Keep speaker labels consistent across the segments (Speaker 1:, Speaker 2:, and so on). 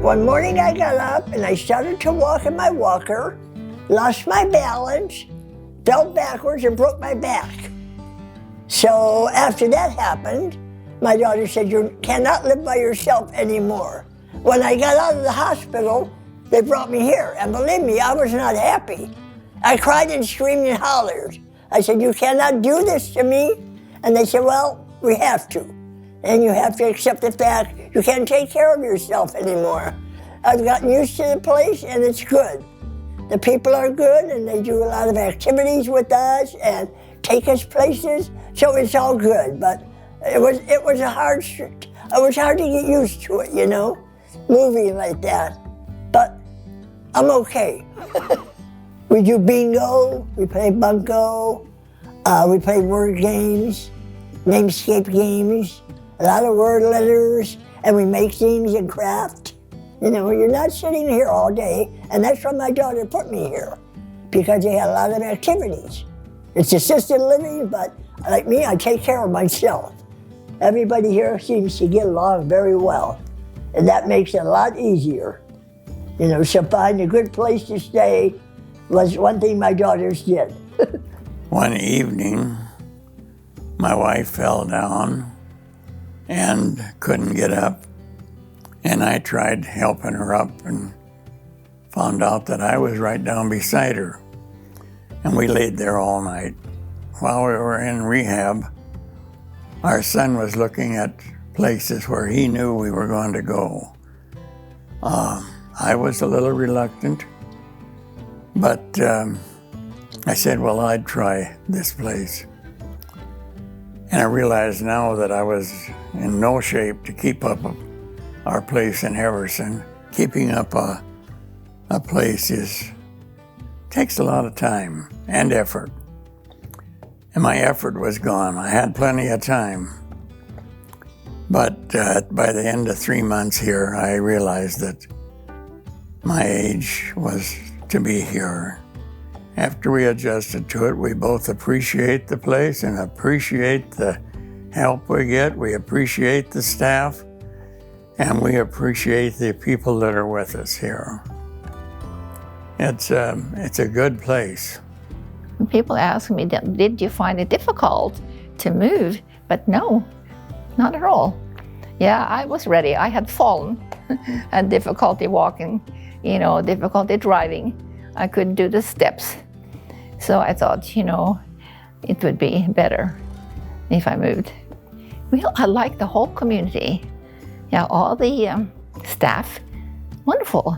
Speaker 1: One morning I got up and I started to walk in my walker, lost my balance, fell backwards and broke my back. So after that happened, my daughter said, you cannot live by yourself anymore. When I got out of the hospital, they brought me here, and believe me, I was not happy. I cried and screamed and hollered. I said, you cannot do this to me. And they said, well, we have to. And you have to accept the fact you can't take care of yourself anymore. I've gotten used to the place, and it's good. The people are good, and they do a lot of activities with us and take us places, so it's all good. But it was hard to get used to it, you know, moving like that. But I'm okay. We do bingo, we play bunco, we play word games, namescape games, a lot of word letters, and we make things and craft. You know, you're not sitting here all day, and that's why my daughter put me here, because they had a lot of activities. It's assisted living, but like me, I take care of myself. Everybody here seems to get along very well, and that makes it a lot easier. You know, so find a good place to stay was one thing my daughters did.
Speaker 2: One evening, my wife fell down and couldn't get up, and I tried helping her up and found out that I was right down beside her. And we laid there all night. While we were in rehab, our son was looking at places where he knew we were going to go. I was a little reluctant, but I said, well, I'd try this place. And I realized now that I was in no shape to keep up our place in Everson. Keeping up a place takes a lot of time and effort. And my effort was gone. I had plenty of time. But by the end of 3 months here, I realized that my age was to be here. After we adjusted to it, we both appreciate the place and appreciate the help we get. We appreciate the staff, and we appreciate the people that are with us here. It's a good place.
Speaker 3: People ask me, did you find it difficult to move? But no, not at all. Yeah, I was ready. I had fallen, had difficulty walking, you know, difficulty driving. I couldn't do the steps. So I thought, you know, it would be better if I moved. Well, I like the whole community. Yeah, all the staff, wonderful.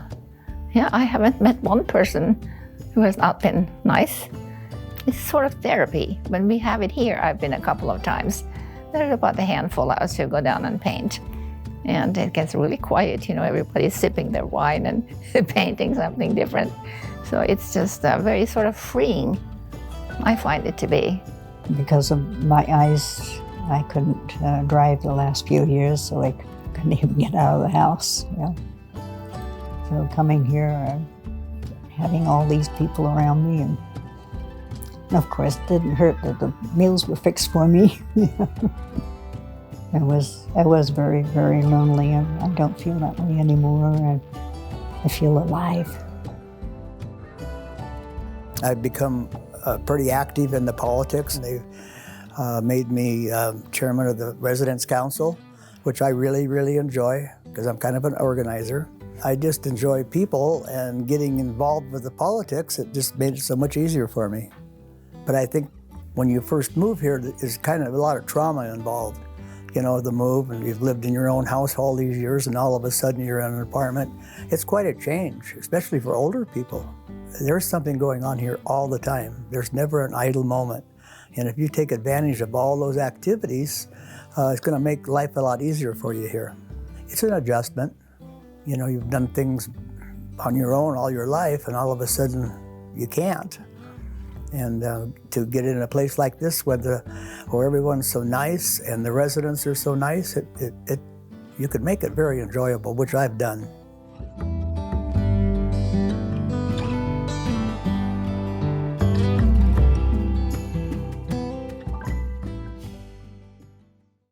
Speaker 3: Yeah, I haven't met one person who has not been nice. It's sort of therapy. When we have it here, I've been a couple of times. There's about a handful of us who go down and paint. And it gets really quiet, you know, everybody's sipping their wine and painting something different. So it's just very sort of freeing, I find it to be.
Speaker 4: Because of my eyes, I couldn't drive the last few years, so I couldn't even get out of the house. You know? So coming here, having all these people around me, and of course it didn't hurt that the meals were fixed for me. I was very, very lonely, and I don't feel that way anymore. I feel alive.
Speaker 5: I've become pretty active in the politics. They've made me chairman of the Residents' Council, which I really, really enjoy because I'm kind of an organizer. I just enjoy people, and getting involved with the politics, it just made it so much easier for me. But I think when you first move here, there's kind of a lot of trauma involved. You know, the move, and you've lived in your own house all these years, and all of a sudden you're in an apartment. It's quite a change, especially for older people. There's something going on here all the time. There's never an idle moment. And if you take advantage of all those activities, it's going to make life a lot easier for you here. It's an adjustment. You know, you've done things on your own all your life, and all of a sudden you can't. And to get in a place like this where everyone's so nice and the residents are so nice, you could make it very enjoyable, which I've done.